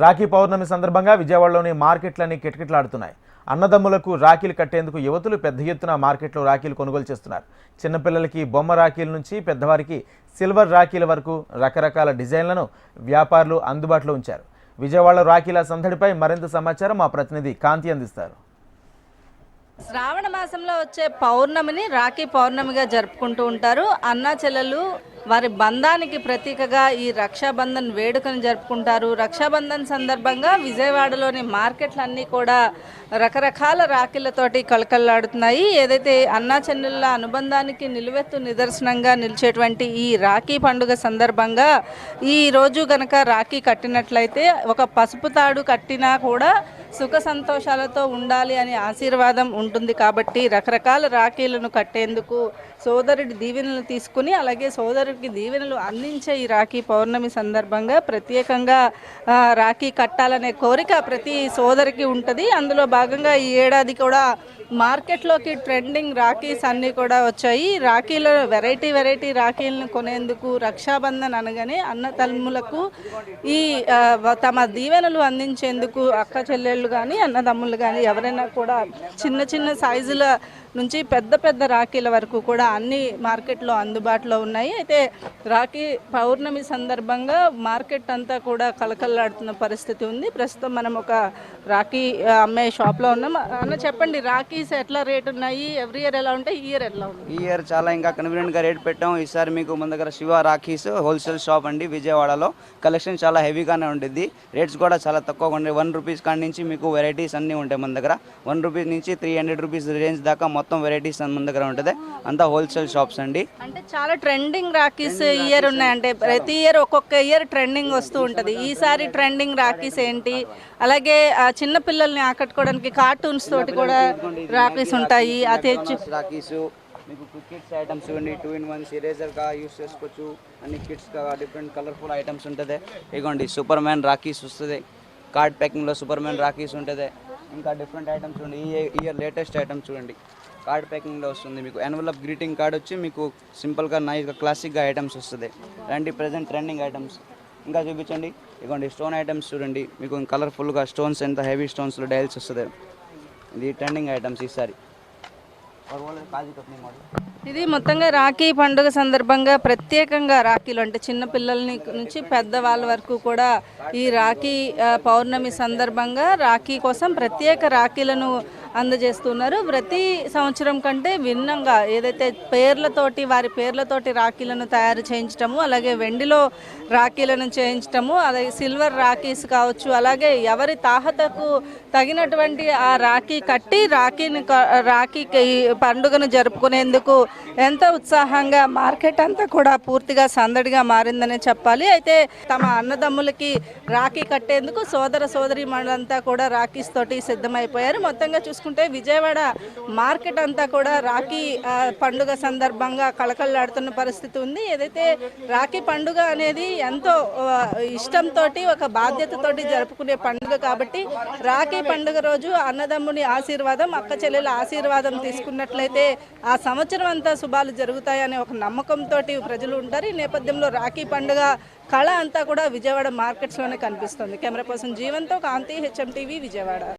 రాఖీ పౌర్ణమి సందర్భంగా విజయవాడలోని మార్కెట్లన్నీ కిటకిటలాడుతున్నాయి. అన్నదమ్ములకు రాఖీలు కట్టేందుకు యువతులు పెద్ద ఎత్తున మార్కెట్లో రాఖీలు కొనుగోలు చేస్తున్నారు. చిన్నపిల్లలకి బొమ్మ రాఖీల నుంచి పెద్దవారికి సిల్వర్ రాఖీల వరకు రకరకాల డిజైన్లను వ్యాపారులు అందుబాటులో ఉంచారు. విజయవాడలో రాఖీల సందడిపై మరింత సమాచారం మా ప్రతినిధి కాంతి అందిస్తారు. శ్రావణ మాసంలో వచ్చే పౌర్ణమిని రాఖీ పౌర్ణమిగా జరుపుకుంటూ ఉంటారు. అన్నా చెల్లెలు వారి బంధానికి ప్రతీకగా ఈ రక్షాబంధన్ వేడుకను జరుపుకుంటారు. రక్షాబంధన్ సందర్భంగా విజయవాడలోని మార్కెట్లన్నీ కూడా రకరకాల రాఖీలతోటి కళకళలాడుతున్నాయి. ఏదైతే అన్నా చెల్లెళ్ళ అనుబంధానికి నిలువెత్తు నిదర్శనంగా నిలిచేటువంటి ఈ రాఖీ పండుగ సందర్భంగా ఈ రోజు గనక రాఖీ కట్టినట్లయితే ఒక పసుపు తాడు కట్టినా కూడా సుఖ సంతోషాలతో ఉండాలి అనే ఆశీర్వాదం ఉంటుంది. కాబట్టి రకరకాల రాఖీలను కట్టేందుకు సోదరుడి దీవెనలు తీసుకుని అలాగే సోదరుడికి దీవెనలు అందించే ఈ రాఖీ పౌర్ణమి సందర్భంగా ప్రత్యేకంగా రాఖీ కట్టాలనే కోరిక ప్రతి సోదరికి ఉంటుంది. అందులో భాగంగా ఈ ఏడాది కూడా మార్కెట్లోకి ట్రెండింగ్ రాఖీస్ అన్నీ కూడా వచ్చాయి. రాఖీల వెరైటీ రాఖీలను కొనేందుకు రక్షాబంధన్ అనగానే అన్న తమ్ములకు ఈ తమ దీవెనలు అందించేందుకు అక్క చెల్లెళ్ళు కానీ అన్నదమ్ములు కానీ ఎవరైనా కూడా చిన్న సైజుల నుంచి పెద్ద రాఖీల వరకు కూడా అన్ని మార్కెట్లో అందుబాటులో ఉన్నాయి. అయితే రాఖీ పౌర్ణమి సందర్భంగా మార్కెట్ అంతా కూడా కలకల్లాడుతున్న పరిస్థితి ఉంది. ప్రస్తుతం మనం ఒక రాఖీ అమ్మే షాప్లో ఉన్నాం. అన్న చెప్పండి, రాఖీస్ ఎట్లా రేట్ ఉన్నాయి? ఎవ్రీ ఇయర్ ఎలా ఉంటాయి? ఈ ఇయర్ ఎట్లా ఉంది? ఈ ఇయర్ చాలా ఇంకా కన్వీనియంట్గా రేట్ పెట్టాం. ఈసారి మీకు మన దగ్గర శివ రాఖీస్ హోల్సేల్ షాప్ అండి విజయవాడలో. కలెక్షన్ చాలా హెవీగానే ఉంటుంది. రేట్స్ కూడా చాలా తక్కువగా ఉంటాయి. 1 రూపీస్ కాడి నుంచి మీకు వెరైటీస్ అన్నీ ఉంటాయి మన దగ్గర. 1 రూపీస్ నుంచి 300 రూపీస్ రేంజ్ దాకా మొత్తం వెరైటీస్ మన దగ్గర ఉంటుంది. అంతా హోల్సేల్ షాప్స్ అండి. అంటే చాలా ట్రెండింగ్ రాఖీస్ ఇయర్ ఉన్నాయి. అంటే ప్రతి ఇయర్ ఒక్కొక్క ఇయర్ ట్రెండింగ్ వస్తూ ఉంటుంది. ఈసారి ట్రెండింగ్ రాఖీస్ ఏంటి? అలాగే చిన్న పిల్లల్ని ఆకట్టుకోవడానికి కార్టూన్స్ తోటి కూడా రాఖీస్ ఉంటాయి. అది రాఖీస్ మీకు కిడ్స్ ఐటమ్స్ ఇవ్వండి. 2-in-1 ఎరేజర్గా యూస్ చేసుకోవచ్చు. అన్ని కిడ్స్గా డిఫరెంట్ కలర్ఫుల్ ఐటమ్స్ ఉంటుంది. ఇగోండి సూపర్ మ్యాన్ రాఖీస్ వస్తుంది. కార్డ్ ప్యాకింగ్లో సూపర్ మ్యాన్ రాఖీస్ ఉంటుంది. ఇంకా డిఫరెంట్ ఐటమ్స్ చూడండి. ఈ ఇయర్ లేటెస్ట్ ఐటమ్స్ చూడండి. కార్డ్ ప్యాకింగ్లో వస్తుంది. మీకు ఎన్వలప్ గ్రీటింగ్ కార్డ్ వచ్చి మీకు సింపుల్గా నైస్గా క్లాసిక్గా ఐటమ్స్ వస్తుంది. రండి ప్రజెంట్ ట్రెండింగ్ ఐటమ్స్ ఇంకా చూపించండి. ఇదిగోండి స్టోన్ ఐటమ్స్ చూడండి. మీకు కలర్ఫుల్గా స్టోన్స్ ఎంత హెవీ స్టోన్స్లో డైల్స్ వస్తుంది. ఇది ట్రెండింగ్ ఐటమ్స్ ఈసారి. ఇది మొత్తంగా రాఖీ పండుగ సందర్భంగా ప్రత్యేకంగా రాఖీలు అంటే చిన్నపిల్లల నుంచి పెద్దవాళ్ళ వరకు కూడా ఈ రాఖీ పౌర్ణమి సందర్భంగా రాఖీ కోసం ప్రత్యేక రాఖీలను అందజేస్తున్నారు. ప్రతి సంవత్సరం కంటే భిన్నంగా ఏదైతే వారి పేర్లతోటి రాఖీలను తయారు చేయించటము, అలాగే వెండిలో రాఖీలను చేయించటము, అలాగే సిల్వర్ రాఖీస్ కావచ్చు, అలాగే ఎవరి తాహతకు తగినటువంటి ఆ రాఖీ కట్టి రాఖీకి పండుగను జరుపుకునేందుకు ఎంతో ఉత్సాహంగా మార్కెట్ అంతా కూడా పూర్తిగా సందడిగా మారిందనే చెప్పాలి. అయితే తమ అన్నదమ్ములకి రాఖీ కట్టేందుకు సోదరి మనులంతా కూడా రాఖీస్ తోటి సిద్ధమైపోయారు. మొత్తంగా చూసుకుంటే విజయవాడ మార్కెట్ అంతా కూడా రాఖీ పండుగ సందర్భంగా కళకళలాడుతున్న పరిస్థితి ఉంది. ఏదైతే రాఖీ పండుగ అనేది ఎంతో ఇష్టంతో ఒక బాధ్యతతోటి జరుపుకునే పండుగ కాబట్టి రాఖీ పండుగ రోజు అన్నదమ్ముని ఆశీర్వాదం, అక్క చెల్లెల ఆశీర్వాదం తీసుకున్నట్లయితే ఆ సంవత్సరం అంతా శుభాలు జరుగుతాయనే ఒక నమ్మకంతో ప్రజలు ఉంటారు. ఈ నేపథ్యంలో రాఖీ పండుగ కళ అంతా కూడా విజయవాడ మార్కెట్స్లోనే కనిపిస్తుంది. కెమెరా పర్సన్ జీవన్తో కాంతి, HM టీవీ విజయవాడ.